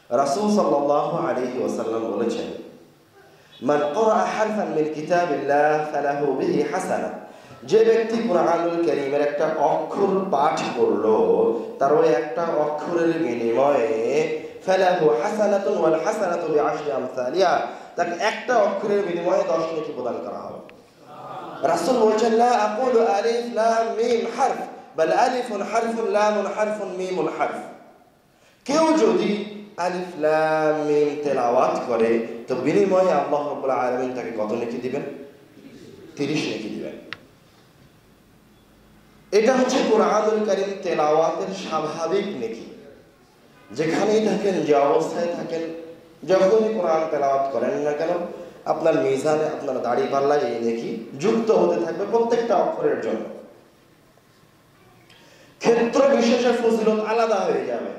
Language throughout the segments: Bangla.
রাসূল সাল্লাল্লাহু আলাইহি ওয়াসাল্লাম বলেছেন, মান ক্বারা হারফান মিন কিতাবিল্লাহ ফালাহু বিহি হাসানাহ, যে ব্যক্তি কুরআনুল কারীমের একটা অক্ষর পাঠ করলো, তার ওই একটা অক্ষরের বিনিময়ে ফালাহু হাসানাতুন ওয়াল হাসানাতু বিআশরি আমসালিহা, তাকে একটা অক্ষরের বিনিময়ে 10 নেকি প্রদান করা হবে। রাসূল বলেছেন, লা আকুলু আলিফ লাম মিম হারফ বাল আলিফুন হারফুন লামুন হারফুন মিমুন হারফ। কেউ যদি আলিফ লাম মিম তেলাওয়াত করে তো বিনিময়ে আল্লাহ রাব্বুল আলামিন তাকে কত নেকি দিবেন? 30 নেকি দিবেন। এটা হচ্ছে কুরআনুল কারীম তেলাওয়াতের স্বাভাবিক নেকি। যেখানেই থাকেন, যে অবস্থায় থাকেন, যখনই কোরআন তেলাওয়াত করেন না কেন, আপনার মিজানে, আপনার দাড়ি পাল্লায় এই নেকি যুক্ত হতে থাকবে প্রত্যেকটা অক্ষরের জন্য। ক্ষেত্র বিশেষে ফজিলত আলাদা হয়ে যাবে।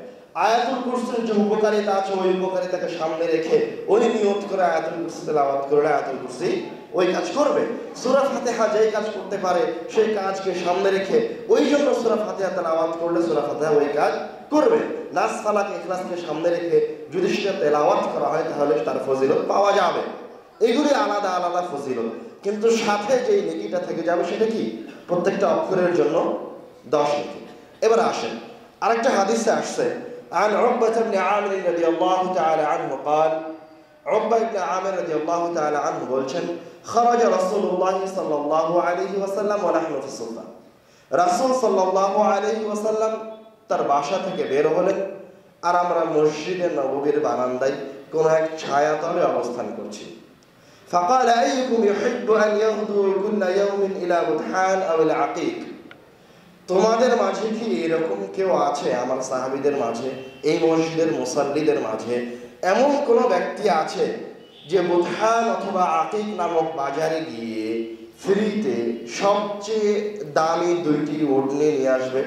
আয়াতুল কুরসির যে উপকারিতা আছে, ওই উপকারিতাকে সামনে রেখে ওই নিয়ত করে আয়াতুল কুরসি তেলাওয়াত করলে আয়াতুল কুরসি ওই কাজ করবে। সূরা ফাতিহা যেই কাজ করতে পারে সেই কাজকে সামনে রেখে ওই জন্য সূরা ফাতিহা তেলাওয়াত করলে সূরা ফাতিহা ওই কাজ করবে। নাস, ফালাক, ইখলাসকে সামনে রেখে যদি সেটা তেলাওয়াত করা হয় তাহলে তার ফজিলত পাওয়া যাবে। এগুলি আলাদা আলাদা ফজিলত, কিন্তু সাথে যেই নেকিটা থেকে যাবে সেটা কি? প্রত্যেকটা অক্ষরের জন্য 10 নেকি। এবার আসেন, আরেকটা হাদিসে আসছে, عن عقبة بن عامر رضي الله تعالى عنه قال, عقبة بن عامر رضي الله تعالى عنه বলছেন, خرج رسول الله صلى الله عليه وسلم ونحن في الصفة, রাসূল সাল্লাল্লাহু আলাইহি ওয়াসাল্লাম তার বাসা থেকে বের হলেন আর আমরা মসজিদে নববীর বারান্দায় কোন এক ছায়াতলে অবস্থান করছি। فقال أيكم يحب أن يغدو كل يوم إلى بطحان أو العقيق, তোমাদের মাঝে কি এরকম কেউ আছে, আমার সাহাবীদের মাঝে, এই মসজিদের মুসাল্লিদের মাঝে এমন কোন ব্যক্তি আছে যে বুতহান অথবা আকিক নামক বাজারে গিয়ে ফ্রিতে সবচেয়ে দামি 2টি উট নিয়ে আসবে?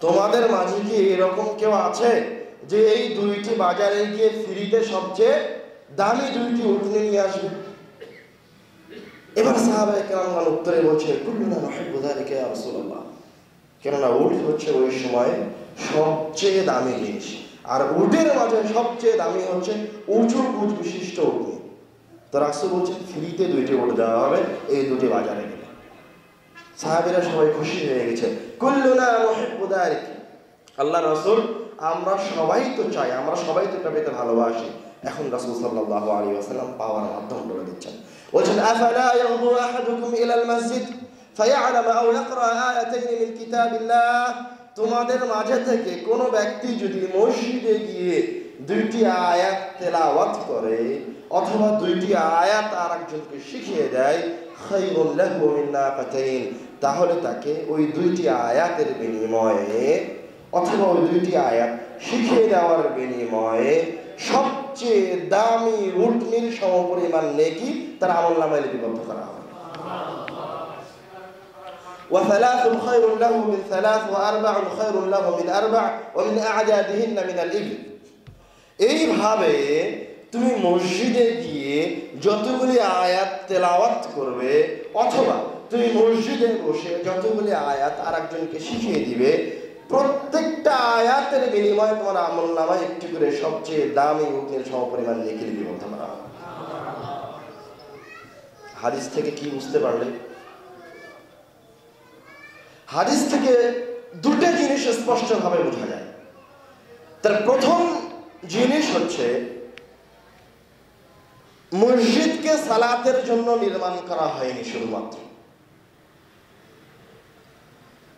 তোমাদের মাঝে কি এরকম কেউ আছে যে এই 2টি বাজারে গিয়ে ফ্রিতে সবচেয়ে দামি 2টি উট নিয়ে আসবে? এবার সাহাবায়ে কেরামগণ উত্তরে বলছে, কুল্লুনা নুহিব্বু যালিকা ইয়া রাসূলুল্লাহ, কেননা উট হচ্ছে ওই সময় সবচেয়ে দামি জিনিস, আর উটের মাঝে সবচেয়ে দামি হচ্ছে উঁচু উট বিশিষ্ট উট। তো রাসূল বলছেন ফ্রিতে 2টি উট দেওয়া হবে এই 2টি বাজারে গেলে। সাহাবীরা সবাই খুশি হয়ে গেছে, কুল্লুনা নুহিব্বু যালিকা, আল্লাহর রাসূল আমরা সবাই তো চাই, আমরা সবাই তো এটা পেতে ভালোবাসি। এখন রাসূল সাল্লাল্লাহু আলাইহি ওয়াসাল্লাম পাওয়ার মাধ্যম বলে দিচ্ছেন, বলছেন, আফালা ইয়াগদু আহাদুকুম ইলাল মসজিদ ফায়ালাম আও ইয়াকরা আয়াতাইন মিন কিতাবিল্লাহ, তোমাদের মাঝে থেকে কোন ব্যক্তি যদি মসজিদে গিয়ে 2টি আয়াত তেলাওয়াত করে অথবা 2টি আয়াত আরেকজনকে শিখিয়ে দেয়, খায়রুল লাহু মিন নাকাতাইন, তাহলে তাকে ওই 2টি আয়াতের বিনিময়ে অথবা ওই 2টি আয়াত শিখিয়ে দেওয়ার বিনিময়ে সবচেয়ে দামি উটনির সমপরিমাণ নেকি তার আমলনামায় লিপিবদ্ধ করা হবে। ওয়া সালাসুন খায়রুন লাহু মিন সালাস ওয়া আরবাউন খায়রুন লাহু মিন আরবা' ওয়া মিন আ'জাদিহিন্না মিন আল-ইবল। এইভাবে তুমি মসজিদে গিয়ে যতগুলি আয়াত তেলাওয়াত করবে অথবা তুমি মসজিদে বসে যতগুলি আয়াত আরেকজনকে শিখিয়ে দিবে, প্রত্যেকটা আয়াতের বিনিময়ে তোমার আমলনামায় একটি করে সবচেয়ে দামি উটের সমপরিমাণ নেকি লিপিবদ্ধ করা হবে। হাদিস থেকে কি বুঝতে পারলে? হাদিস থেকে 2টা জিনিস স্পষ্টভাবে বোঝা যায়। তার প্রথম জিনিস হচ্ছে মসজিদকে সালাতের জন্য নির্মাণ করা হয়নি শুধুমাত্র,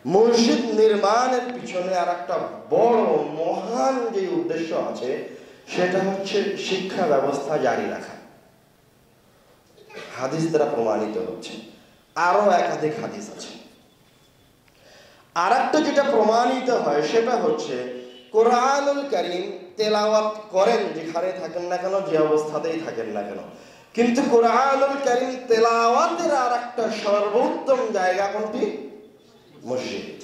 মসজিদ নির্মাণের পিছনে আর একটা বড় মহান যে উদ্দেশ্য আছে সেটা হচ্ছে শিক্ষা ব্যবস্থা জারি রাখা। হাদিস দ্বারা প্রমাণিত হচ্ছে, আরো একাধিক হাদিস আছে। আর একটা যেটা প্রমাণিত হয় সেটা হচ্ছে কোরআনুল কারীম তেলাওয়াত করেন যেখানে থাকেন না কেন, যে অবস্থাতেই থাকেন না কেন, কিন্তু কোরআনুল কারীম তেলাওয়াতের আর একটা সর্বোত্তম জায়গা কোনটি? মসজিদ।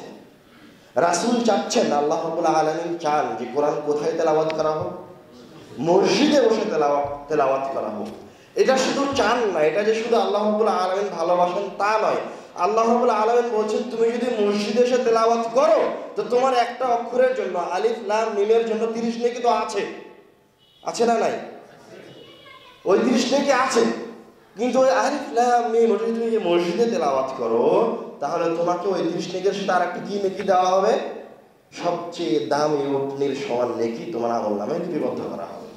রাসূল চাচ্ছেন, আল্লাহ রাব্বুল আলামিন চান যে কোরআন কোথায় তেলাওয়াত করা হোক? মসজিদে বসে তেলাওয়াত করা হোক। এটা শুধু চান না, এটা যে শুধু আল্লাহ রাব্বুল আলামিন ভালোবাসেন তা নয়, আল্লাহ রাব্বুল আলামিন বলছেন তুমি যদি মসজিদে এসে তেলাওয়াত করো তো তোমার একটা অক্ষরের জন্য আলিফ লাম মিমের জন্য 30 নেকি তো আছে, আছে না নাই? ওই 30 নেকি আছে, কিন্তু ওই আলিফ লাম মিম ওটা যদি তুমি মসজিদে তেলাওয়াত করো তাহলে তোমাকে ওই 30 নেকির সাথে আরেকটা কি নেকি দেওয়া হবে? সবচেয়ে দামি উটনির সমান নেকি তোমার আমলনামায় লিপিবদ্ধ করা হবে।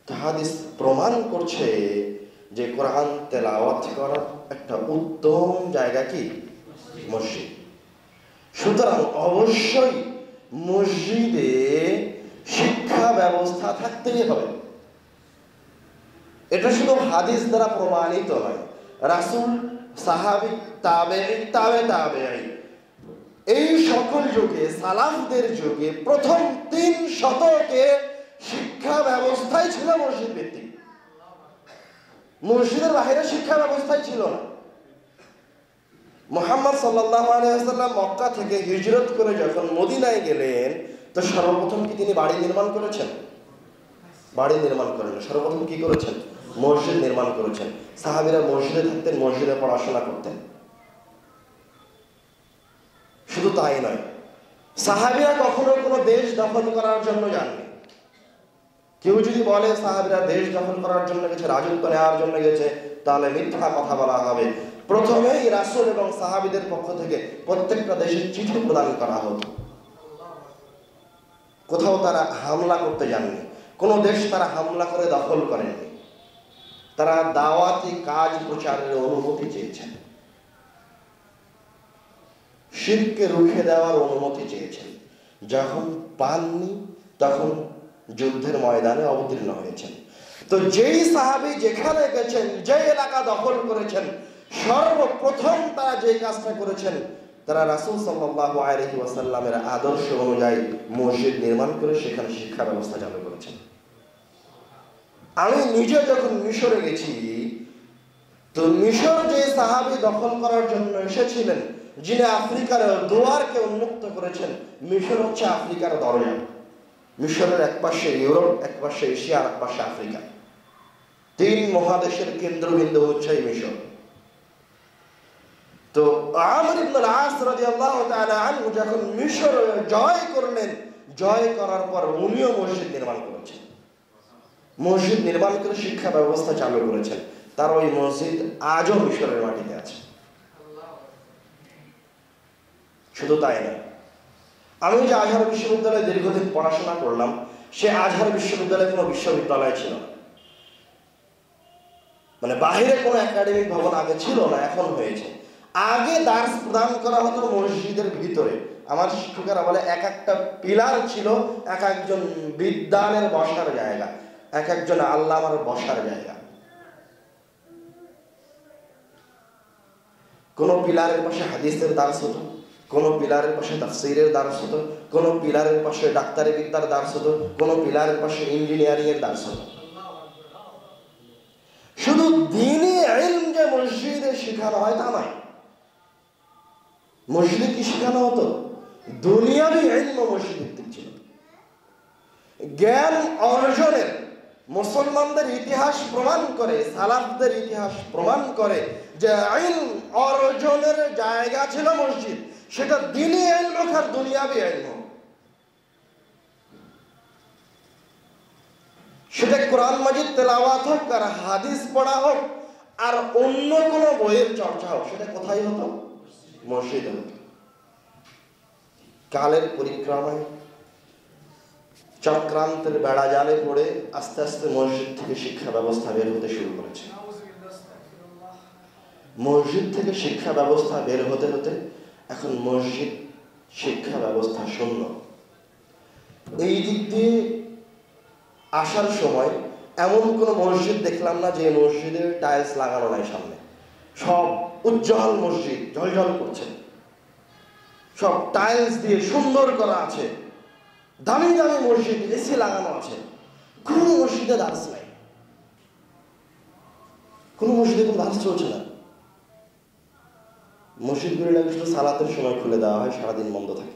হাদিস প্রমাণ করছে যে কোরআন তেলাওয়াত করার একটা উত্তম জায়গা কি? মসজিদ। সুতরাং অবশ্যই মসজিদে শিক্ষা ব্যবস্থা থাকতেই হবে। এটা শুধু হাদিস দ্বারা প্রমাণিত নয়, রাসূল, সাহাবী, তাবেঈ, তাবেঈ এই সকল যুগে, সালাফদের যুগে প্রথম 3 শতকে শিক্ষা ব্যবস্থাই ছিল মসজিদ ভিত্তিক। মসজিদের বাইরে শিক্ষা ব্যবস্থাই ছিল না। মুহাম্মদ সাল্লাল্লাহু আলাইহি ওয়াসাল্লাম মক্কা থেকে হিজরত করে যখন মদিনায় গেলেন তো সর্বপ্রথম কি তিনি বাড়ি নির্মাণ করেছেন? বাড়ি নির্মাণ করেন, সর্বপ্রথম কি করেছেন? মসজিদ নির্মাণ করেছেন। সাহাবীরা মসজিদে থাকতেন, মসজিদে পড়াশোনা করতেন। শুধু তাই নয়, সাহাবীরা কখনো কোনো দেশ দখল করার জন্য যাননি। কেউ যদি বলে সাহাবীরা দেশ দখল করার জন্য গেছে, রাজত্ব নেওয়ার জন্য গেছে, তাহলে মিথ্যা কথা বলা হবে। প্রথমেই রাসূল এবং সাহাবীদের পক্ষ থেকে প্রত্যেকটা দেশে চিঠি প্রদান করা হতো। কোথাও তারা হামলা করতে যাননি, কোন দেশ তারা হামলা করে দখল করেননি। তারা দাওয়াতি কাজ প্রচারের অনুমতি চেয়েছেন, শিরকে রুখে দেওয়ার অনুমতি চেয়েছেন। যখন পাননি তখন যুদ্ধের ময়দানে অবতীর্ণ হয়েছেন। তো যেই সাহাবী যেখানে গেছেন, যে এলাকা দখল করেছেন, সর্বপ্রথম তারা যে কাজটা করেছেন, তারা রাসূল সাল্লাল্লাহু আলাইহি ওয়াসাল্লামের আদর্শ অনুযায়ী মসজিদ নির্মাণ করে সেখানে শিক্ষা ব্যবস্থা চালু করেছেন। আমি নিজে যখন মিশরে গেছি তো মিশর যে সাহাবী দখল করার জন্য এসেছিলেন, যিনি আফ্রিকার দুয়ারকে উন্মুক্ত করেছেন, মিশর হচ্ছে আফ্রিকার দরজা। মিশরের এক পাশে ইউরোপ, এক পাশে এশিয়া, আর এক পাশে আফ্রিকা। 3 মহাদেশের কেন্দ্রবিন্দু হচ্ছে এই মিশর। তো আমর ইবনে আল-আস রাদিয়াল্লাহু তাআলা আনহু যখন মিশর জয় করলেন, জয় করার পর উনিও মসজিদ নির্মাণ করেছেন। মসজিদ নির্মাণ করে শিক্ষা ব্যবস্থা চালু করেছেন। তার ওই মসজিদ আজও মিশরের মাটিতে আছে। শুধু তাই না, আমি যে আজহার বিশ্ববিদ্যালয়ে দীর্ঘদিন পড়াশোনা করলাম, সে আজহার বিশ্ববিদ্যালয়ে কোনো বিশ্ববিদ্যালয় ছিল না। মানে বাহিরে কোনো একাডেমিক ভবন আগে ছিল না, এখন হয়েছে। আগে দার্স প্রদান করা হতো মসজিদের ভিতরে। আমার শিক্ষকেরা বলে এক একটা পিলার ছিল এক একজন বিদ্বানের বসার জায়গা, এক একজন আল্লামার বসার জায়গা। কোন পিলারের পাশে হাদিসের দার্স হতো, কোন পিলারের পাশে তাফসীরের দার্স হতো, কোন পিলারের পাশে ডাক্তারি বিদ্যার দার্স হতো, কোন পিলারের পাশে ইঞ্জিনিয়ারিং এর দার্স হতো। শুধু দ্বীনি ইলম যে মসজিদে শেখানো হয় তা নয়। মসজিদে কি শেখানো হতো? দুনিয়াবি ইলম মসজিদ ভিত্তিক ছিল। জ্ঞান অর্জনের মুসলমানদের ইতিহাস প্রমাণ করে, সালাফদের ইতিহাস প্রমাণ করে যে ইলম অর্জনের জায়গা ছিল মসজিদ। সেটা দ্বীনি ইলম হোক আর দুনিয়াবি ইলম হোক, সেটা কোরআন মাজিদ তেলাওয়াত হোক আর হাদিস পড়া হোক আর অন্য কোনো বইয়ের চর্চা হোক, সেটা কোথায় হতো? মসজিদে হতো। কালের পরিক্রমায় চক্রান্তের বেড়া জালে পড়ে আস্তে আস্তে মসজিদ থেকে শিক্ষা ব্যবস্থা বের হতে শুরু করেছে। মসজিদ থেকে শিক্ষা ব্যবস্থা বের হতে হতে এখন মসজিদ শিক্ষা ব্যবস্থা শূন্য। এই দিক দিয়ে আসার সময় এমন কোন মসজিদ দেখলাম না যে মসজিদের টাইলস লাগানো নাই সামনে। সব উজ্জ্বল মসজিদ, ঝলঝল করছে, সব টাইলস দিয়ে সুন্দর করা আছে, দামি দামি মসজিদ, এসি লাগানো আছে। কোন মসজিদে দার্স নাই, কোন মসজিদে কোনো দার্স চলছে না। মসজিদগুলো লাগে শুধু সালাতের সময় খুলে দেওয়া হয়, সারাদিন বন্ধ থাকে।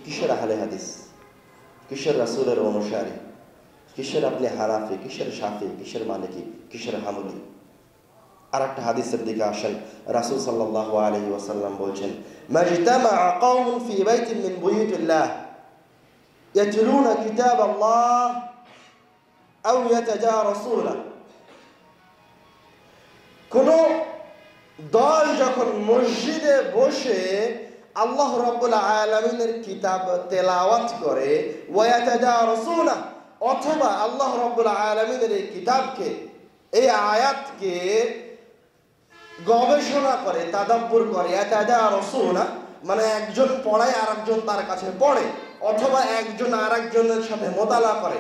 কিসের আহলে হাদিস, কিসের রাসূলের অনুসারী, কিসের আপনি হানাফি, কিসের শাফি, কিসের মালিকি, কিসের হামলি? আর একটা হাদিসের দিকে আসেন। রাসূল সাল্লাল্লাহু আলাইহি ওয়াসাল্লাম বলছেন, মাজতামাআ কওমুন ফি বাইতিন মিন বুয়ুতিল্লাহ ইয়াতলুনা কিতাবাল্লাহ আও ইয়াতাদারাসুনা। কোন দল যখন মসজিদে বসে আল্লাহ রাব্বুল আলামিনের কিতাব তেলাওয়াত করে, ওয়া ইয়াতাদারাসুনা, অথবা আল্লাহ রাব্বুল আলামিনের এই কিতাবকে, এই আয়াতকে গবেষণা করে, তাদাব্বুর করে। ইয়াতাদারাসুনা মানে একজন পড়ায় আর একজন তার কাছে পড়ে, অথবা একজন আর একজনের সাথে মোতালা করে,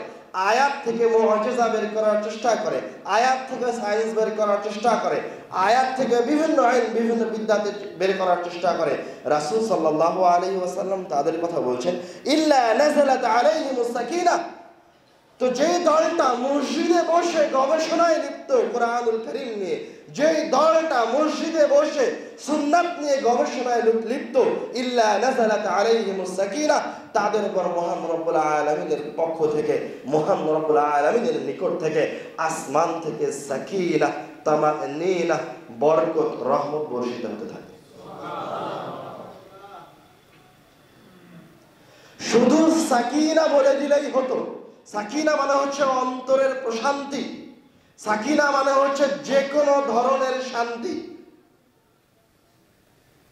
আয়াত থেকে মুআজিজা বের করার চেষ্টা করে, আয়াত থেকে সায়েন্স বের করার চেষ্টা করে, আয়াত থেকে বিভিন্ন আইন, বিভিন্ন বিদ্যাতে বের করার চেষ্টা করে। রাসূল সাল্লাল্লাহু আলাইহি ওয়াসাল্লাম তাদের কথা বলছেন, ইল্লা নাযালাত আলাইহিমুস সাকিনাহ। তো যে দলটা মসজিদে বসে গবেষণায় লিপ্ত কোরআনুল কারীম নিয়ে, যে দলটা মসজিদে বসে সুন্নাত নিয়ে গবেষণায় লিপ্ত, ইল্লা নাযালাত আলাইহিমুস সাকিনাহ, তাদের উপর মহান রব্বুল আলামিনের পক্ষ থেকে, মহান রব্বুল আলামিনের নিকট থেকে আসমান থেকে সাকিনাহ, তামান্নিনা, বরকত, রহমত বর্ষিত হতে থাকে। শুধু সাকিনা বলে দিলেই হতো। সাকিনা মানে হচ্ছে অন্তরের প্রশান্তি, সাকিনা মানে হচ্ছে যে কোনো ধরনের শান্তি।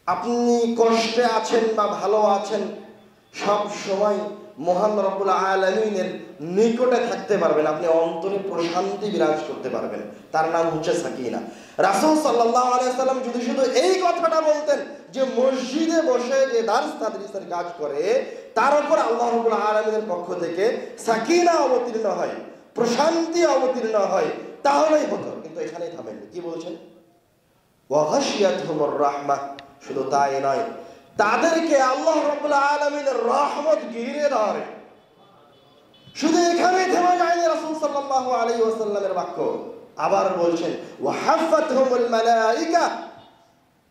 আপনি কষ্টে আছেন বা ভালো আছেন, সব সময় মহান রব্বুল আলামিনের নিকটে থাকতে পারবেন, আপনি অন্তরে প্রশান্তি বিরাজ করতে পারবেন, তার নাম হচ্ছে সাকিনা। রাসূল সাল্লাল্লাহু আলাইহি ওয়াসাল্লাম যদি শুধু এই কথাটা বলতেন যে মসজিদে বসে যে দারস তাদরিসের কাজ করে তার উপর আল্লাহ রাব্বুল আলামিনের পক্ষ থেকে সাকিনা অবতীর্ণ হয়, প্রশান্তি অবতীর্ণ হয়, তাহলেই হতো। কিন্তু এখানেই থামেন। কি বলছেন? ওয়া গাশিয়াতহুমুর রাহমাহ। শুধু তাই নয়, তাদেরকে আল্লাহ রাব্বুল আলামিনের রহমত ঘিরে ধরে। শুধু এখানেই থেমে যায়নি রাসূল সাল্লাল্লাহু আলাইহি ওয়াসাল্লামের বাক্য, আবার বলছেন ওয়া হাফাতহুমুল মালায়েকা,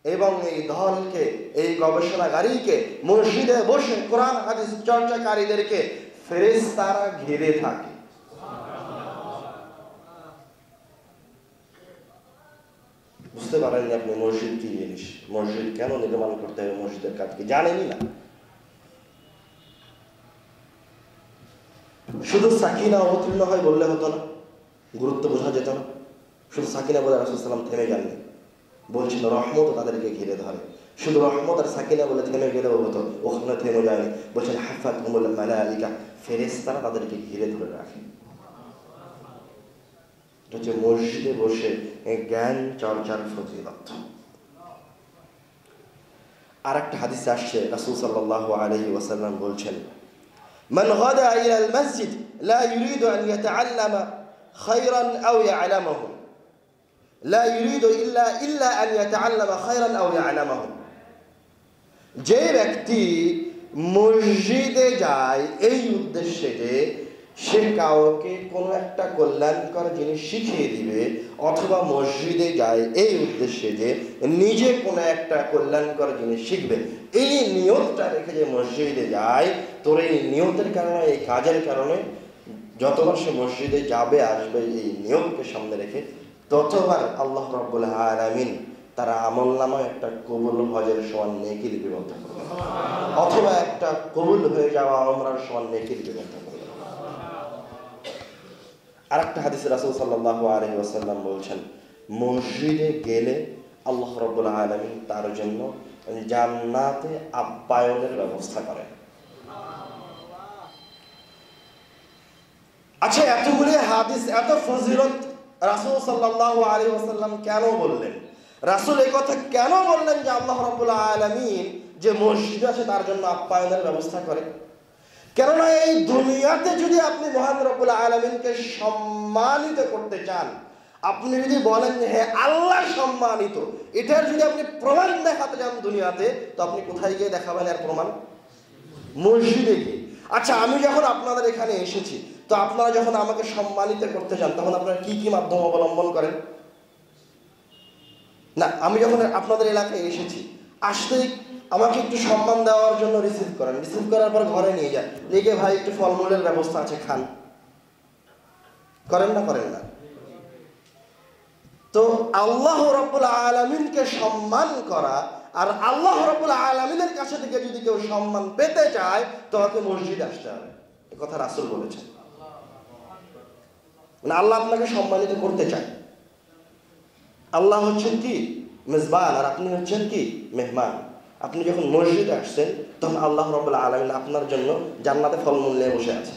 এবং এই দলকে, এই গবেষণাগারীকে, মসজিদে বসে কোরআন হাদিস চর্চাকারীদেরকে ফেরেশতারা ঘিরে থাকে। বুঝতে পারেননি আপনি মসজিদ কি জিনিস, মসজিদ কেন নির্মাণ করতে হবে, মসজিদের কাজ কি জানেনই না। শুধু সাকিনা অবতীর্ণ হয় বললে হতো না? গুরুত্ব বোঝা যেত না? শুধু সাকিনা বলে রাসূল সাল্লাল্লাহু আলাইহি ওয়াসাল্লাম থেমে যাননি, বলছিল রহমত তাদেরকে ঘিরে ধরে। শুধু রহমত আর সাকিনা বলে থেমে গেলেও হতো, ওখানে থেমে যায়নি, বলছেন হাফাতহুমুল মালায়েকা, ফেরেশতারা তাদেরকে ঘিরে ধরে রাখে। এটা হচ্ছে মসজিদে বসে জ্ঞান চর্চার ফজিলত। আর একটা হাদিসে আসছে, রাসূল সাল্লাল্লাহু আলাইহি ওয়াসাল্লাম বলছেন, মান গাদা ইলাল মসজিদ লা ইউরিদু আন ইয়াতাআল্লামা খায়রান আও ইয়া'লামাহু, লা ইউরিদু ইল্লা আন ইয়াতাআল্লামা খায়রান আও ইয়া'লামাহু। যে ব্যক্তি মসজিদে যায় এই উদ্দেশ্যে যে সে কাউকে কোনো একটা কল্যাণকর জিনিস শিখিয়ে দিবে, অথবা মসজিদে যায় এই উদ্দেশ্যে যে নিজে কোনো একটা কল্যাণকর জিনিস শিখবে, এই নিয়তটা রেখে যে মসজিদে যায়, তোর এই নিয়তের কারণে, এই কাজের কারণে যতবার সে মসজিদে যাবে আসবে এই নিয়তকে সামনে রেখে, ততবার আল্লাহ রাব্বুল আলামিন তার আমলনামায় একটা কবুল হজের সমান নেকি লিপিবদ্ধ করবে, অথবা একটা কবুল হয়ে যাওয়া উমরার সমান নেকি লিপিবদ্ধ করবে। আরেকটা হাদিসে রাসূল সাল্লাল্লাহু আলাইহি ওয়াসাল্লাম বলছেন, মসজিদে গেলে আল্লাহ রাব্বুল আলামিন তার জন্য জান্নাতে আপ্যায়নের ব্যবস্থা করেন। আচ্ছা, এতগুলি হাদিস, এত ফজিলত রাসূল সাল্লাল্লাহু আলাইহি ওয়াসাল্লাম কেন বললেন? রাসূল এই কথা কেন বললেন যে আল্লাহ রাব্বুল আলামিন যে মসজিদ আছে তার জন্য আপ্যায়নের ব্যবস্থা করে? কেননা এই দুনিয়াতে যদি আপনি মহান রব্বুল আলামিনকে সম্মানিত করতে চান, আপনি যদি বলেন যে হ্যাঁ আল্লাহ সম্মানিত, এটার যদি আপনি প্রমাণ দেখাতে চান দুনিয়াতে, তো আপনি কোথায় গিয়ে দেখাবেন এর প্রমাণ? মসজিদে গিয়ে। আচ্ছা, আমি যখন আপনাদের এখানে এসেছি, তো আপনারা যখন আমাকে সম্মানিত করতে চান তখন আপনারা কি কি মাধ্যম অবলম্বন করেন? না, আমি যখন আপনাদের এলাকায় এসেছি, আসতেই আমাকে একটু সম্মান দেওয়ার জন্য রিসিভ করেন, রিসিভ করার পর ঘরে নিয়ে যান, নিয়ে গিয়ে ভাই একটু ফলমূলের ব্যবস্থা আছে খান। করেন না করেন না? তো আল্লাহ রাব্বুল আলামিনকে সম্মান করা, আর আল্লাহ রাব্বুল আলামিনের কাছে থেকে যদি কেউ সম্মান পেতে চায় তাকে মসজিদে আসতে হবে, এই কথা রাসূল বলেছেন। মানে আল্লাহ আপনাকে সম্মানিত করতে চায়। আল্লাহ হচ্ছেন কি মেজবান, আর আপনি হচ্ছেন কি মেহমান। আপনি যখন মসজিদে আসছেন তখন আল্লাহ রাব্বুল আলামিন আপনার জন্য জান্নাতে ফলমূল নিয়ে বসে আছে।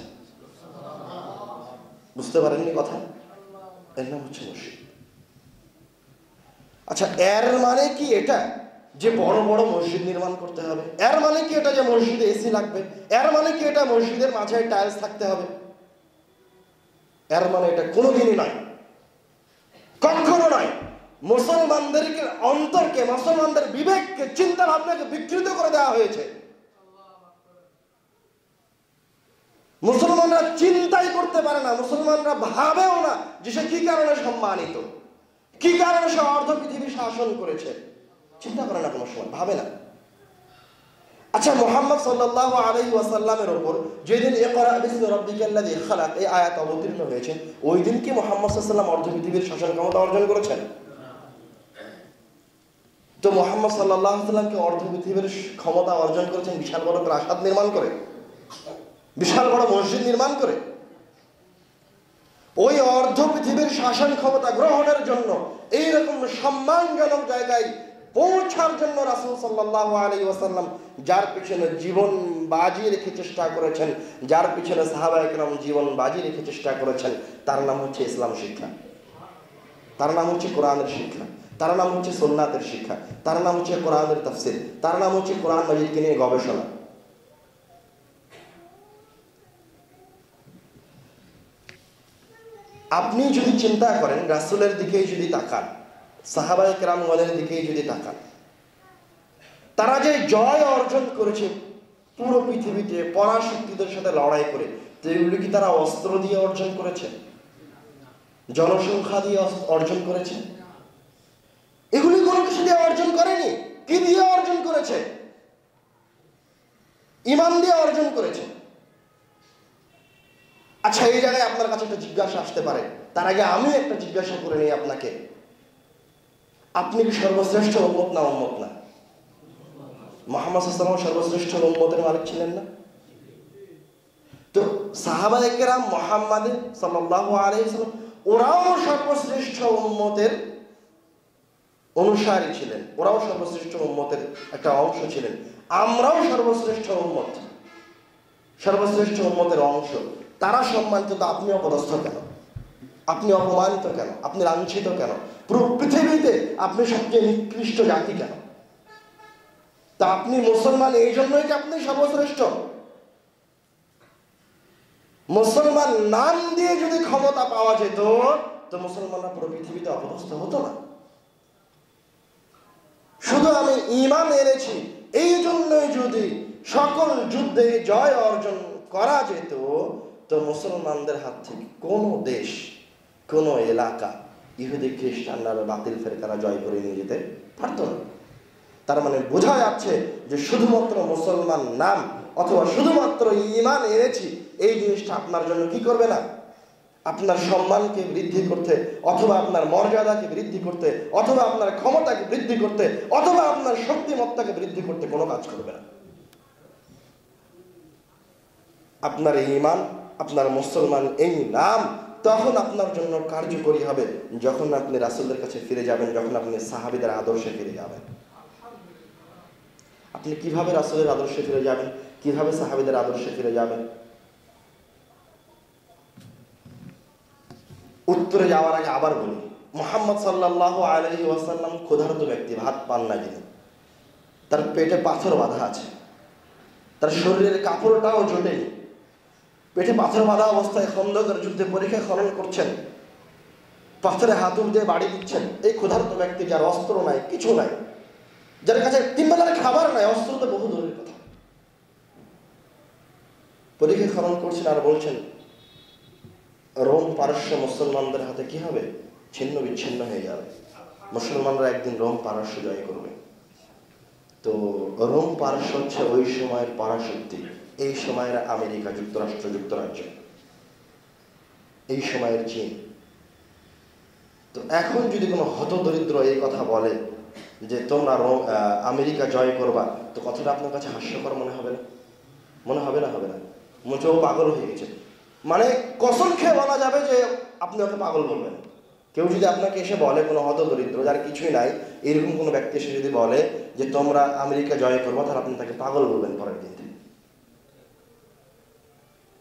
বুঝতে পারেননি কথা? এর নাম হচ্ছে মসজিদ। আচ্ছা, এর মানে কি এটা যে বড় বড় মসজিদ নির্মাণ করতে হবে? এর মানে কি এটা যে মসজিদে এসি লাগবে? এর মানে কি এটা মসজিদের মাঝে টাইলস থাকতে হবে? এর মানে এটা কোনোদিনই নয়, কখনো নয়। মুসলমানদেরকে অন্তরকে, মুসলমানদের বিবেককে, চিন্তা ভাবনাকে বিকৃত করে দেওয়া হয়েছে। মুসলমানরা চিন্তাই করতে পারে না, মুসলমানরা ভাবেও না যে সে কি কারণে সম্মানিত, কি কারণে সে অর্ধ পৃথিবী শাসন করেছে। চিন্তা করে না কোনো সময়, ভাবে না। আচ্ছা, মুহাম্মদ সাল্লাল্লাহু আলাইহি ওয়াসাল্লামের উপর যেদিন ইকরা বিসমি রাব্বিকাল্লাযী খালাক এই আয়াত অবতীর্ণ হয়েছে, ওই দিন কি মুহাম্মদ সাল্লাল্লাহু আলাইহি ওয়াসাল্লাম অর্ধ পৃথিবীর শাসন ক্ষমতা অর্জন করেছেন? তো মুহাম্মদ সাল্লাল্লাহু আলাইহি ওয়াসাল্লামকে অর্ধ পৃথিবীর ক্ষমতা অর্জন করেছেন বিশাল বড় প্রাসাদ নির্মাণ করে, বিশাল বড় মসজিদ নির্মাণ করে। ওই অর্ধ পৃথিবীর শাসন ক্ষমতা গ্রহণের জন্য, এইরকম সম্মানজনক জায়গায় পৌঁছার জন্য রাসূল সাল্লাল্লাহু আলাইহি ওয়াসাল্লাম যার পিছনে জীবন বাজি রেখে চেষ্টা করেছেন, যার পিছনে সাহাবায়ে কেরাম জীবন বাজি রেখে চেষ্টা করেছেন, তার নাম হচ্ছে ইসলাম শিক্ষা, তার নাম হচ্ছে কোরআনের শিক্ষা, তার নাম হচ্ছে সুন্নাতের শিক্ষা, তার নাম হচ্ছে কোরআনের তাফসীর, তার নাম হচ্ছে কোরআন মাজিদকে নিয়ে গবেষণা। আপনি যদি চিন্তা করেন, রাসূলের দিকেই যদি তাকান, সাহাবায়ে কেরামগণের দিকেই যদি তাকান, তারা যে জয় অর্জন করেছে পুরো পৃথিবীতে পরাশক্তিদের সাথে লড়াই করে, তো এগুলি কি তারা অস্ত্র দিয়ে অর্জন করেছে, জনসংখ্যা দিয়ে অর্জন করেছে? এগুলি কোনো কিছু দিয়ে অর্জন করেনি। কি দিয়ে অর্জন করেছে? ঈমান দিয়ে অর্জন করেছে। আচ্ছা, এই জায়গায় আপনার কাছে একটা জিজ্ঞাসা আসতে পারে, তার আগে আমি একটা জিজ্ঞাসা করে নিই আপনাকে, আপনি কি সর্বশ্রেষ্ঠ উম্মত না উম্মত না? মুহাম্মদ সাল্লাল্লাহু আলাইহি ওয়াসাল্লাম সর্বশ্রেষ্ঠ উম্মতের মালিক ছিলেন না? তো সাহাবায়ে কেরাম মুহাম্মদ সাল্লাল্লাহু আলাইহি ওয়াসাল্লাম ওরাও সর্বশ্রেষ্ঠ উম্মতের অনুসারী ছিলেন, ওরাও সর্বশ্রেষ্ঠ উম্মতের একটা অংশ ছিলেন। আমরাও সর্বশ্রেষ্ঠ উম্মত, সর্বশ্রেষ্ঠ উম্মতের অংশ। তারা সম্মানিত, তো আপনি অপদস্থ কেন? আপনি অপমানিত কেন? আপনি লাঞ্ছিত কেন? পুরো পৃথিবীতে আপনি সবচেয়ে নিকৃষ্ট জাতি কেন? তা আপনি মুসলমান এই জন্যই কি আপনি সর্বশ্রেষ্ঠ? মুসলমান নাম দিয়ে যদি ক্ষমতা পাওয়া যেত তো মুসলমানরা পুরো পৃথিবীতে অপদস্থ হতো না। শুধু আমি ঈমান এনেছি এই জন্যই যদি সকল যুদ্ধে জয় অর্জন করা যেত, তো মুসলমানদের হাত থেকে কোনো দেশ, কোনো এলাকা ইহুদি খ্রিস্টানরা বাতিল ফেরকারা জয় করে নিয়ে যেতে পারত না। তার মানে বোঝা যাচ্ছে যে শুধুমাত্র মুসলমান নাম অথবা শুধুমাত্র ঈমান এনেছি এই জিনিসটা আপনার জন্য কি করবে না, আপনার সম্মানকে বৃদ্ধি করতে, অথবা আপনার মর্যাদাকে বৃদ্ধি করতে, অথবা আপনার ক্ষমতাকে বৃদ্ধি করতে, অথবা আপনার শক্তিমত্তাকে বৃদ্ধি করতে কোনো কাজ করবে না। আপনার ঈমান, আপনার মুসলমান এই নাম তখন আপনার জন্য কার্যকরী হবে যখন আপনি রাসূলের কাছে ফিরে যাবেন, যখন আপনি সাহাবীদের আদর্শে ফিরে যাবেন। আপনি কিভাবে রাসূলের আদর্শে ফিরে যাবেন, কিভাবে সাহাবীদের আদর্শে ফিরে যাবেন? উত্তরে যাওয়ার আগে আবার বলি, মুহাম্মদ সাল্লাল্লাহু আলাইহি ওয়াসাল্লাম ক্ষুধার্ত ব্যক্তি, ভাত পান না তিনি, তার পেটে পাথর বাঁধা আছে, তার শরীরের কাপড়টাও জোটেনি, পেটে পাথর বাঁধা অবস্থায় খন্দকের যুদ্ধে পরীক্ষা খনন করছেন, পাথরে হাতুড় দিয়ে বাড়ি দিচ্ছেন। এই ক্ষুধার্ত ব্যক্তি, যার অস্ত্র নাই, কিছু নাই, যার কাছে তিন বেলার খাবার নাই, অস্ত্র তো বহু দূরের কথা, পরীক্ষা খনন করছেন আর বলছেন রোম পারস্য মুসলমানদের হাতে কি হবে, ছিন্ন বিচ্ছিন্ন হয়ে যাবে, মুসলমানরা একদিন রোম পারস্য জয় করবে। তো রোম পারস্য হচ্ছে ওই সময়ের পরাশক্তি, এই সময়ের আমেরিকা যুক্তরাষ্ট্র যুক্তরাজ্য। এই সময়ের চীন। তো এখন যদি কোনো হতদরিদ্র এই কথা বলে যে তোমরা আমেরিকা জয় করবা, তো কথাটা আপনার কাছে হাস্যকর মনে হবে না? মনে হবে না? হবে না? মোটেও পাগল হয়ে গেছে। মানে কসম খেয়ে বলা যাবে যে আপনি ওকে পাগল বলবেন। কেউ যদি আপনাকে এসে বলে, কোনো হতদরিদ্র যার কিছুই নাই এরকম কোনো ব্যক্তি এসে যদি বলে যে তোমরা আমেরিকা জয় করবো, তাহলে আপনি তাকে পাগল বলবেন পরের দিন থেকে।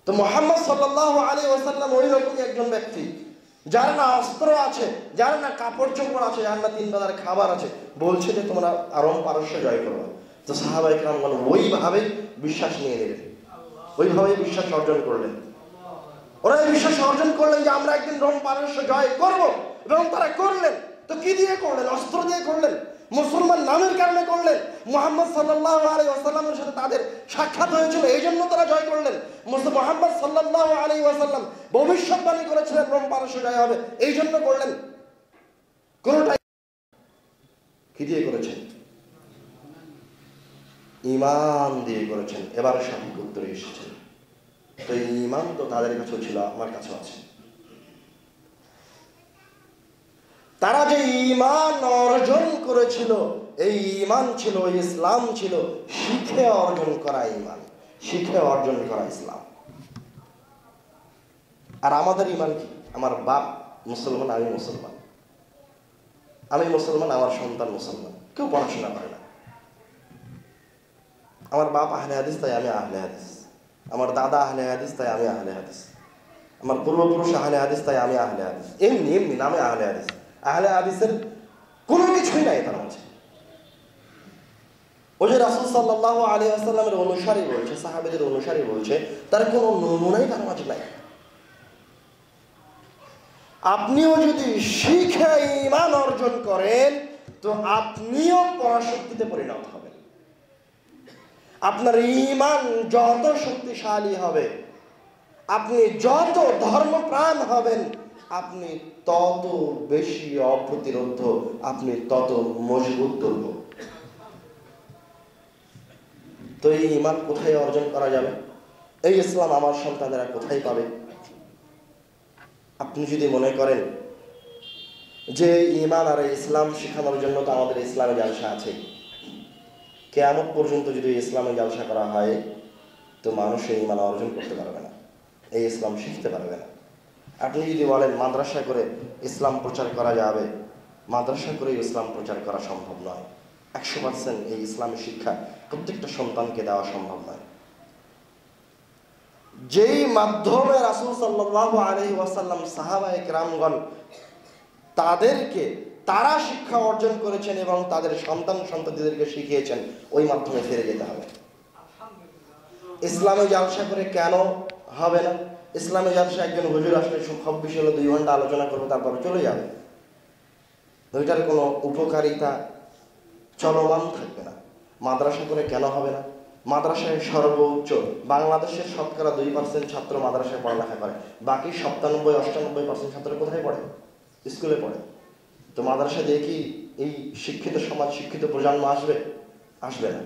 তো মুহাম্মদ সাল্লাল্লাহু আলাইহি ওয়াসাল্লাম ওই রকমই একজন ব্যক্তি, যার না অস্ত্র আছে, যার না কাপড় চোপড় আছে, যার না 3 বেলার খাবার আছে, বলছে যে তোমরা আরব পারস্য জয় করবে। তো সাহাবায়ে কেরামগণ ওইভাবে বিশ্বাস নিয়ে নিলেন, ওইভাবেই বিশ্বাস অর্জন করলেন। ওরা এই বিশ্বাস অর্জন করলেন যে আমরা একদিন রোম পারস্য জয় করব, এবং তারা করলেন। তো কি দিয়ে করলেন? অস্ত্র দিয়ে করলেন, মুসলমান নামের কারণে করলেন। মুহাম্মদ সাল্লাল্লাহু আলাইহি ওয়াসাল্লামের সাথে তাদের সাক্ষাৎ হয়েছিল, এই জন্য তারা জয় করলেন। মুহাম্মদ সাল্লাল্লাহু আলাইহি ওয়াসাল্লাম ভবিষ্যৎবাণী করেছিলেন রোম পারস্য জয় হবে, এই জন্য করলেন। কোনটাই কি দিয়ে করেছেন? ঈমান দিয়ে করেছেন। এবার সঠিক উত্তরে এসেছেন। তো এই ঈমান তো তাদের কাছেও ছিল, আমার কাছেও আছে। তারা যে ঈমান অর্জন করেছিল, এই ঈমান ছিল, ইসলাম ছিল শিখে অর্জন করা ঈমান, শিখে অর্জন করা ইসলাম। আর আমাদের ঈমান কি? আমার বাপ মুসলমান, আমি মুসলমান, আমি মুসলমান, আমার সন্তান মুসলমান। কেউ পড়াশোনা করে না। আমার বাপ আহলে হাদিস, তাই আমি আহলে হাদিস। আমার দাদা আহলে হাদিস, তাই আমি আহলে হাদিস। আমার পূর্বপুরুষ আহলে হাদিস, তাই আমি আহলে হাদিস। এমনি এমনি নামে আহলে হাদিস। আহলে হাদিসের কোনো কিছুই নাই তার মাঝে। ওই যে রাসূল সাল্লাল্লাহু আলাইহি ওয়াসাল্লামের অনুসারী বলছে, সাহাবীদের অনুসারী বলছে, তার কোনো নমুনাই তার মাঝে নাই। আপনিও যদি শিখে ঈমান অর্জন করেন, তো আপনিও পরাশক্তিতে পরিণত হবেন। আপনার ঈমান যত শক্তিশালী হবে, আপনি যত ধর্মপ্রাণ হবেন, আপনি তত বেশি অপ্রতিরোধ, আপনি তত মজবুত দুর্গ। তো এই ঈমান কোথায় অর্জন করা যাবে? এই ইসলাম আমার সন্তানেরা কোথায় পাবে? আপনি যদি মনে করেন যে ঈমান আর ইসলাম শেখানোর জন্য তো আমাদের ইসলামে জালসা আছে, কিয়ামত পর্যন্ত যদি ইসলামে জালসা করা হয়, তো মানুষ এই ঈমান অর্জন করতে পারবে না, এই ইসলাম শিখতে পারবে না। আপনি যদি বলেন মাদ্রাসা করে ইসলাম প্রচার করা যাবে, মাদ্রাসা করে ইসলাম প্রচার করা সম্ভব নয়। 100% এই ইসলামী শিক্ষা প্রত্যেকটা সন্তানকে দেওয়া সম্ভব নয়। যেই মাধ্যমে রাসূল সাল্লাল্লাহু আলাইহি ওয়াসাল্লাম সাহাবায়ে কেরামগণ তাদেরকে তারা শিক্ষা অর্জন করেছেন এবং তাদের সন্তান সন্ততিদেরকে শিখিয়েছেন, ওই মাধ্যমে ফিরে যেতে হবে। ইসলামে জালসা করে কেন হবে না? ইসলামে জালসা একজন হুজুর আসলে সব বিষয়ে 2 ঘন্টা আলোচনা করবে, তারপরে চলে যাবে। ওইটার কোনো উপকারিতা চলমান থাকবে না। মাদ্রাসা করে কেন হবে না? মাদ্রাসায় সর্বোচ্চ বাংলাদেশের শতকরা 2% ছাত্র মাদ্রাসায় পড়ালেখা করে, বাকি 97-98% ছাত্র কোথায় পড়ে? স্কুলে পড়ে। তো মাদ্রাসা দিয়ে কি এই শিক্ষিত সমাজ, শিক্ষিত প্রজন্ম আসবে? আসবে না।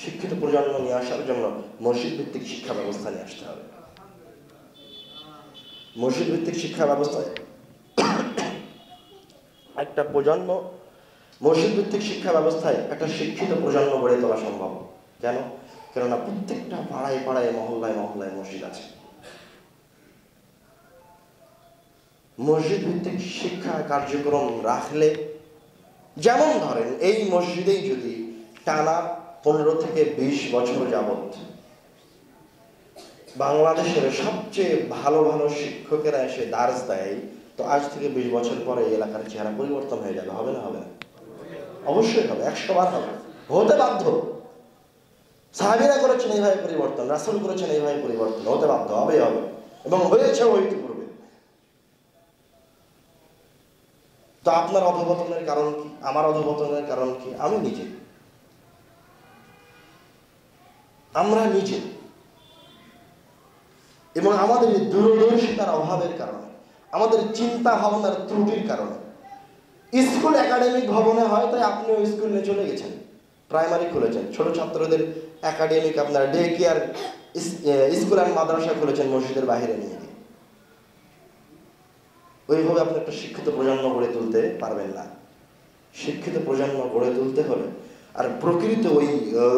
শিক্ষিত প্রজন্ম নিয়ে আসার জন্য মসজিদ ভিত্তিক শিক্ষা ব্যবস্থা নিয়ে আসতে হবে। মসজিদ ভিত্তিক শিক্ষা ব্যবস্থায় একটা প্রজন্ম, মসজিদ ভিত্তিক শিক্ষা ব্যবস্থায় একটা শিক্ষিত প্রজন্ম গড়ে তোলা সম্ভব। কেন? কেননা প্রত্যেকটা পাড়ায় পাড়ায়, মহল্লায় মহল্লায় মসজিদ আছে। মসজিদ ভিত্তিক শিক্ষা কার্যক্রম রাখলে, যেমন ধরেন এই মসজিদেই যদি টানা 15 থেকে 20 বছর যাবত বাংলাদেশের সবচেয়ে ভালো ভালো শিক্ষকেরা এসে দার্স দেয়, তো আজ থেকে 20 বছর পরে এই এলাকার চেহারা পরিবর্তন হয়ে যাবে। হবে না? হবে না? অবশ্যই হবে, 100 বার হবে, হতে বাধ্য। সাহাবীরা করেছেন এইভাবে পরিবর্তন, রাসূল করেছেন এইভাবে পরিবর্তন, হতে বাধ্য, হবে হবে, এবং হয়েছে ইতিপূর্বে। তো আপনার অধঃপতনের কারণ কি? আমার অধঃপতনের কারণ কি? আমি নিজে, আমরা নিজে, এবং আমাদের দূরদর্শিতার অভাবের কারণে, আমাদের চিন্তা ভাবনার ত্রুটির কারণে। স্কুল একাডেমিক ভবনে হয়, তাই আপনিও স্কুলে চলে গেছেন, প্রাইমারি খুলেছেন, ছোট ছাত্রদের একাডেমিক আপনার ডে কেয়ার স্কুল আর মাদ্রাসা খুলেছেন মসজিদের বাইরে নিয়ে গিয়ে। ওইভাবে আপনি একটা শিক্ষিত প্রজন্ম গড়ে তুলতে পারবেন না। শিক্ষিত প্রজন্ম গড়ে তুলতে হলে আর প্রকৃত ওই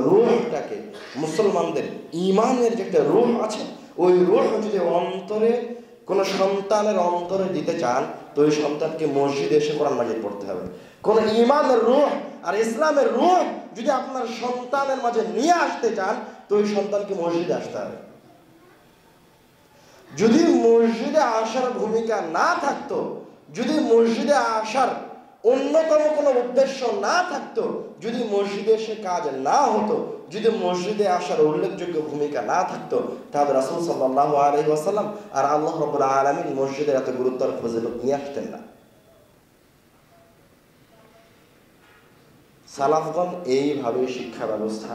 রূহটাকে, মুসলমানদের ঈমানের যে একটা রূহ আছে, ওই রূহ যদি অন্তরে কোনো সন্তানের অন্তরে দিতে চান, তো ওই সন্তানকে মসজিদে এসে কোরআন মাজিদ পড়তে হবে। কোন ঈমানের রূহ আর ইসলামের রূহ যদি আপনার সন্তানের মাঝে নিয়ে আসতে চান, তো ওই সন্তানকে মসজিদে আসতে হবে। যদি মসজিদে আসার ভূমিকা না থাকতো, যদি মসজিদে আসার অন্যতম কোনো উদ্দেশ্য না থাকতো, যদি মসজিদে এসে কাজ না হতো, যদি মসজিদে আসার উল্লেখযোগ্য ভূমিকা না থাকতো, তাহলে রাসূল সাল্লাল্লাহু আলাইহি ওয়াসাল্লাম আর আল্লাহ রাব্বুল আলামিন মসজিদের এত গুরুত্ব আর ফজিলত নিয়ে আসতেন না। সালাফগণ এইভাবে শিক্ষা ব্যবস্থা,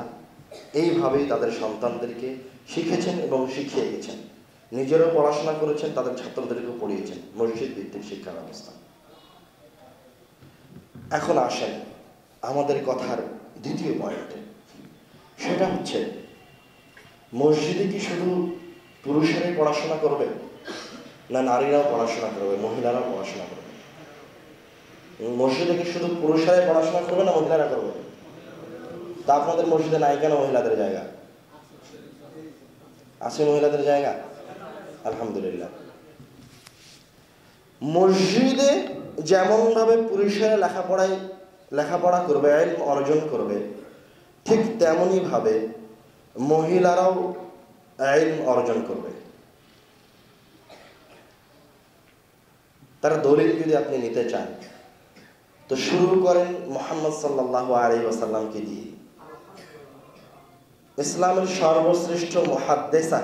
এইভাবেই তাদের সন্তানদেরকে শিখেছেন এবং শিখিয়ে গেছেন। নিজেরও পড়াশোনা করেছেন, তাদের ছাত্রদেরকেও পড়িয়েছেন মসজিদ ভিত্তিক শিক্ষা ব্যবস্থা। এখন আসেন আমাদের কথার দ্বিতীয় পয়েন্টে, সেটা হচ্ছে মসজিদে কি শুধু পুরুষেরাই পড়াশোনা করবে, না নারীরাও পড়াশোনা করবে, মহিলারাও পড়াশোনা করবে? মসজিদে কি শুধু পুরুষেরাই পড়াশোনা করবে না মহিলারা করবে? তা আপনাদের মসজিদে নাই কেন মহিলাদের জায়গা? আছে মহিলাদের জায়গা, আলহামদুলিল্লাহ। মসজিদে যেমন ভাবে পুরুষেরা লেখাপড়া করবে, ইলম অর্জন করবে, ঠিক তেমনি ভাবে মহিলারাও ইলম অর্জন করবে। তার দলিল যদি আপনি নিতে চান, তো শুরু করেন মুহাম্মদ সাল্লাল্লাহু আলাইহি ওয়াসাল্লামকে দিয়ে। ইসলামের সর্বশ্রেষ্ঠ মুহাদ্দিসা,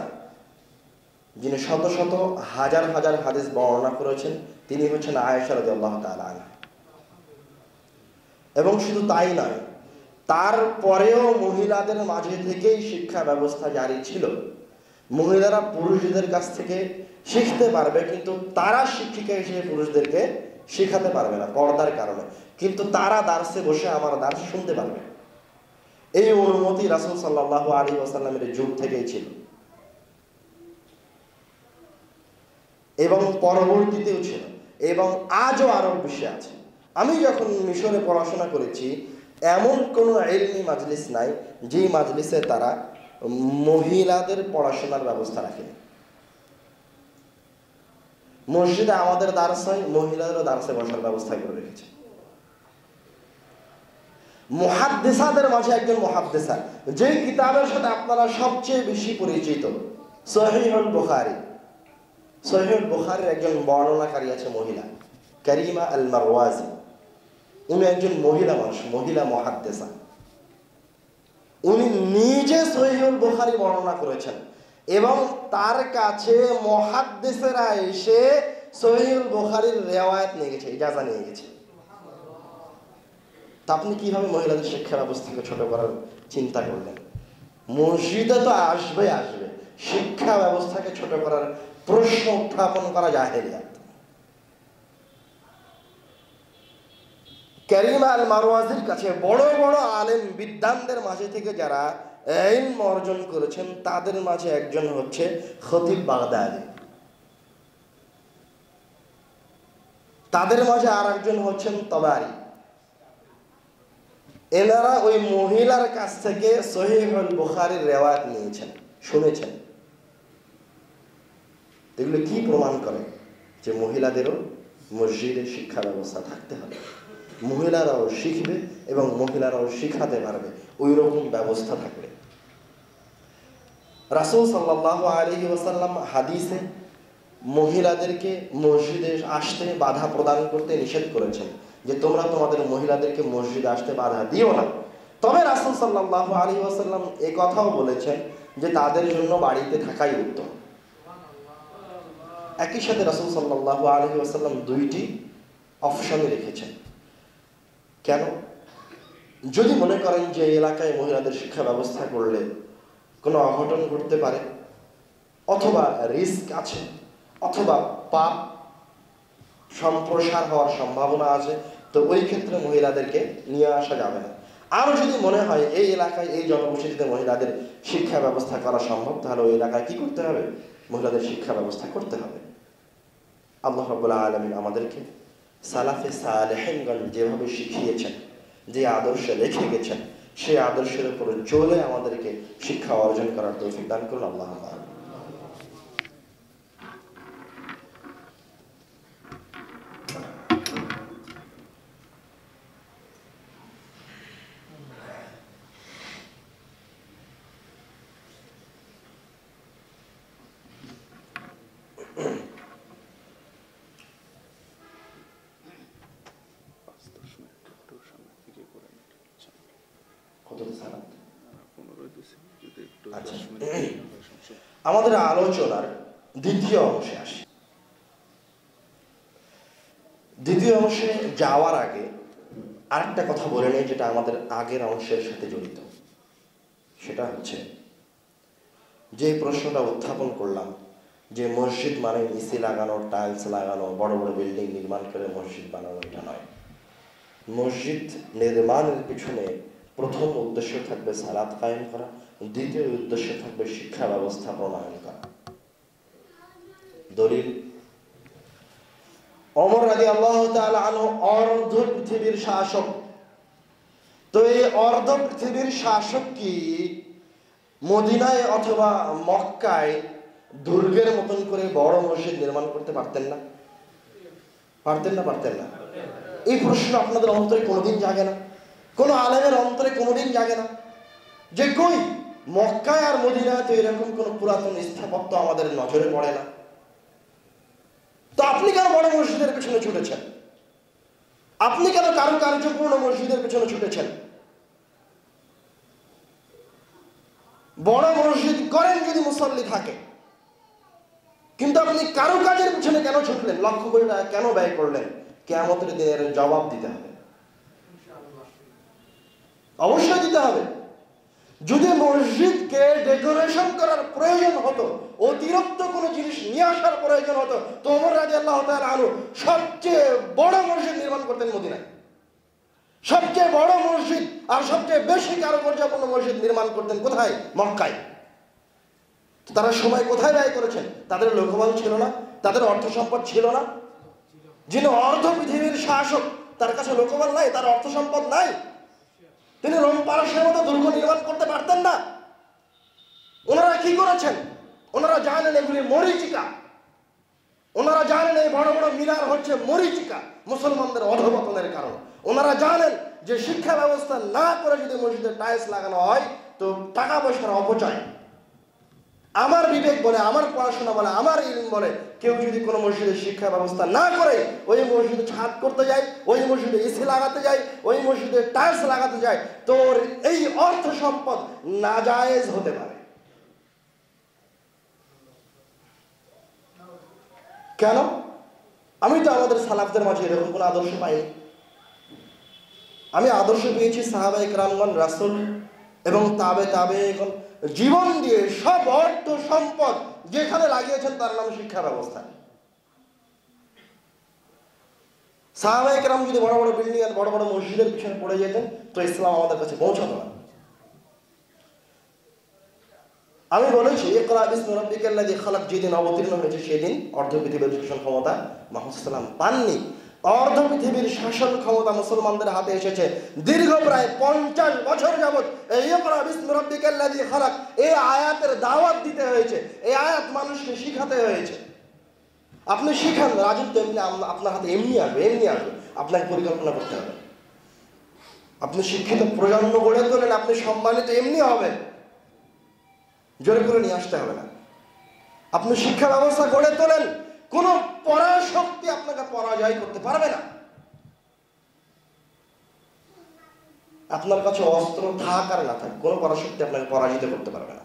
যিনি শত শত হাজার হাজার হাদিস বর্ণনা করেছেন, তিনি হচ্ছেন আয়েশা রাদিয়াল্লাহু তাআলা আনহা। এবং শুধু তাই নয়, তারপরেও মহিলাদের মাঝে থেকেই শিক্ষা ব্যবস্থা জারি ছিল। মহিলারা পুরুষদের কাছ থেকে শিখতে পারবে, কিন্তু তারা শিক্ষিকা হিসেবে পুরুষদেরকে শেখাতে পারবে না পর্দার কারণে, কিন্তু তারা দার্সে বসে আমার দার্স শুনতে পারবে। এই অনুমতি রাসূল সাল্লাল্লাহু আলাইহি ওয়াসাল্লামের যুগ থেকেই ছিল এবং পরবর্তীতেও ছিল, এবং আজও আরো বেশি আছে। আমি যখন মিশরে পড়াশোনা করেছি, এমন কোনো ইলমি মাজলিস নাই যে মাজলিসে তারা মহিলাদের পড়াশোনার ব্যবস্থা রাখেনি। মসজিদে আমাদের দার্স হয়, মহিলাদেরও দার্সে বসার ব্যবস্থা করে রেখেছে। মুহাদ্দিসাদের মাঝে একজন মুহাদ্দিসা, যে কিতাবের সাথে আপনারা সবচেয়ে বেশি পরিচিত, সহিহুল বুখারী। সহিহুল বুখারীর একজন বর্ণনাকারী আছে মহিলা, কারিমা আল মারওয়াজি। উনি একজন মহিলা মানুষ, মহিলা মুহাদ্দিসা। উনি নিজে সহিহুল বুখারী বর্ণনা করেছেন এবং তার কাছে মুহাদ্দিসেরা এসে সহিহুল বুখারীর রিওয়ায়াত নিয়ে গেছে, ইজাজা নিয়ে গেছে। তা আপনি কিভাবে মহিলাদের শিক্ষা ব্যবস্থাকে ছোট করার চিন্তা করলেন? মসজিদে তো আসবে, শিক্ষা ব্যবস্থাকে ছোট করার প্রশ্ন উত্থাপন করা জাহেলিয়াত। কারিমা আল মারওয়াজির কাছে বড় বড় আলেম বিদ্বানদের মাঝে থেকে যারা ইলম অর্জন করেছেন, তাদের মাঝে একজন হচ্ছে খতিব বাগদাদি, তাদের মাঝে আর একজন হচ্ছেন তবারি। এনারা ওই মহিলার কাছ থেকে সহিহুল বুখারীর রিওয়ায়াত নিয়েছেন, শুনেছেন। এগুলো কি প্রমাণ করে? যে মহিলাদেরও মসজিদে শিক্ষা ব্যবস্থা থাকতে হবে, মহিলারাও শিখবে এবং মহিলারাও শিখাতে পারবে, ওই রকম ব্যবস্থা থাকবে। রাসূল সাল্লাল্লাহু আলাইহি ওয়াসাল্লাম হাদিসে মহিলাদেরকে মসজিদে আসতে বাধা প্রদান করতে নিষেধ করেছেন, যে তোমরা তোমাদের মহিলাদেরকে মসজিদে আসতে বাধা দিও না। তবে রাসূল সাল্লাল্লাহু আলাইহি ওয়াসাল্লাম এই কথাও বলেছেন যে তাদের জন্য বাড়িতে থাকাই উত্তম। একই সাথে রাসূল সাল্লাল্লাহু আলাইহি ওয়াসাল্লাম দুইটি অপশন রেখেছেন। কেন? যদি মনে করেন যে এলাকায় মহিলাদের শিক্ষা ব্যবস্থা করলে কোনো অঘটন ঘটতে পারে, অথবা রিস্ক আছে, অথবা পাপ সম্প্রসার হওয়ার সম্ভাবনা আছে, তো ওই ক্ষেত্রে মহিলাদেরকে নিয়ে আসা যাবে না। আরো যদি মনে হয় এই এলাকায় এই জনবসতিতে মহিলাদের শিক্ষা ব্যবস্থা করা সম্ভব, তাহলে ওই এলাকায় কি করতে হবে? মহিলাদের শিক্ষা ব্যবস্থা করতে হবে। আল্লাহ রাব্বুল আলামিন আমাদেরকে সালাফে সালেহিনগণ যেভাবে শিখিয়েছেন, যে আদর্শে রেখে গেছেন, সেই আদর্শের উপর চলে আমাদেরকে শিক্ষা অর্জন করার তৌফিক দান করুন আল্লাহ। আমাদের আলোচনার দ্বিতীয় অংশে আসি। দ্বিতীয় অংশে যাওয়ার আগে আরেকটা কথা বলে নেই, যেটা আমাদের আগের অংশের সাথে জড়িত। সেটা হচ্ছে যে প্রশ্নটা উত্থাপন করলাম, যে মসজিদ মানে ইসি লাগানো, টাইলস লাগানো, বড় বড় বিল্ডিং নির্মাণ করে মসজিদ বানানো, এটা নয়। মসজিদ নির্মাণের পিছনে প্রথম উদ্দেশ্য থাকবে সালাত কায়েম করা, দ্বিতীয় উদ্দেশ্য থাকবে শিক্ষা ব্যবস্থা প্রণয়ন করা। দলিল, ওমর রাদিয়াল্লাহু তাআলা আনহু অর্ধ পৃথিবীর শাসক। তো এই অর্ধ পৃথিবীর শাসক কি মদিনায় অথবা মক্কায় দুর্গের মতন করে বড় মসজিদ নির্মাণ করতে পারতেন না? পারতেন না? পারতেন না? এই প্রশ্ন আপনাদের অন্তরে কোনোদিন জাগে না? কোন আলেমের অন্তরে কোনোদিন জাগে না যে কই মক্কায় আর মদিনায় তো এরকম কোন পুরাতন স্থাপত্য আমাদের নজরে পড়ে না? তো আপনি কেন বড় মসজিদের পেছনে ছুটেছেন? আপনি কেন কারুকার্যপূর্ণ মসজিদের পেছনে ছুটেছেন? বড় মসজিদ করেন যদি মুসল্লি থাকে, কিন্তু আপনি কারুকাজের পিছনে কেন ছুটলেন? লক্ষ কোটি টাকা কেন ব্যয় করলেন? কিয়ামতের দিনের জবাব দিতে হবে, অবশ্যই দিতে হবে। যদি মসজিদকে ডেকোরেশন করার প্রয়োজন হতো, অতিরিক্ত কোনো জিনিস নিয়ে আসার প্রয়োজন হতো, তো ওমর রাদিয়াল্লাহু তাআলা আনহু সবচেয়ে বড় মসজিদ নির্মাণ করতেন মদিনায়। সবচেয়ে বড় মসজিদ আর সবচেয়ে বেশি কারুকার্যপূর্ণ মসজিদ নির্মাণ করতেন কোথায়? মক্কায়। তারা সময় কোথায় ব্যয় করেছেন? তাদের লোকবল ছিল না, তাদের অর্থ সম্পদ ছিল না। যিনি অর্ধ পৃথিবীর শাসক, তার কাছে লোকবল নাই, তার অর্থ সম্পদ নাই, তিনি রোম পারস্যের মতো দুর্গ নির্মাণ করতে পারতেন না। ওনারা কি করেছেন? ওনারা জানেন এগুলি মরীচিকা। ওনারা জানেন এই বড় বড় মিনার হচ্ছে মরীচিকা, মুসলমানদের অধঃপতনের কারণ। ওনারা জানেন যে শিক্ষা ব্যবস্থা না করে যদি মসজিদে টাইলস লাগানো হয় তো টাকা পয়সার অপচয়। আমার বিবেক বলে, আমার পড়াশোনা বলে, আমার ইলম বলে, কেউ যদি কোনো মসজিদের শিক্ষা ব্যবস্থা না করে ওই মসজিদে ছাদ করতে যায়, ওই মসজিদে এসি লাগাতে যায়, ওই মসজিদে টাইলস লাগাতে যায়, তো এই অর্থ সম্পদ নাজায়েজ হতে পারে। কেন? আমি তো আমাদের সালাফদের মাঝে এরকম কোনো আদর্শ পাইনি। আমি আদর্শ পেয়েছি সাহাবায়ে কেরামগণ, রাসূল এবং তাবেঈগণ জীবন দিয়ে সব অর্থ সম্পদ যেখানে লাগিয়েছেন তার নাম শিক্ষা ব্যবস্থা। সাহাবায়ে কেরাম যদি বড় বড় বিল্ডিং আর বড় বড় মসজিদের পিছনে পড়ে যেতেন তো ইসলাম আমাদের কাছে পৌঁছাতো না। আমি বলেছি ইকরা বিসমি রাব্বিকাল্লাযী খালাক যেদিন অবতীর্ণ হয়েছে সেদিন অর্ধ পৃথিবীর শাসন ক্ষমতা মুহাম্মদ সাল্লাল্লাহু আলাইহি ওয়াসাল্লাম পাননি। অর্ধ পৃথিবীর শাসন ক্ষমতা মুসলমানদের হাতে এসেছে দীর্ঘ প্রায় 50 বছর যাবত। এই ইকরা বিসমি রাব্বিকাল্লাযী খালাক এই আয়াতের দাওয়াত দিতে হয়েছে, এই আয়াত মানুষকে শিখাতে হয়েছে। আপনি শিখান, রাজত্ব এমনি আপনার হাতে এমনি আসবে, এমনি আসবে। আপনাকে পরিকল্পনা করতে হবে। আপনি শিক্ষিত প্রজন্ম গড়ে তোলেন, আপনি সম্মানিত এমনি হবেন, জোরে করে নিয়ে আসতে হবে না। আপনি শিক্ষা ব্যবস্থা গড়ে তোলেন, কোন পরাশক্তি আপনাকে পরাজয় করতে পারবে না। আপনার কাছে অস্ত্র থাক আর না থাক, কোন পরাশক্তি আপনাকে পরাজিত করতে পারবে না।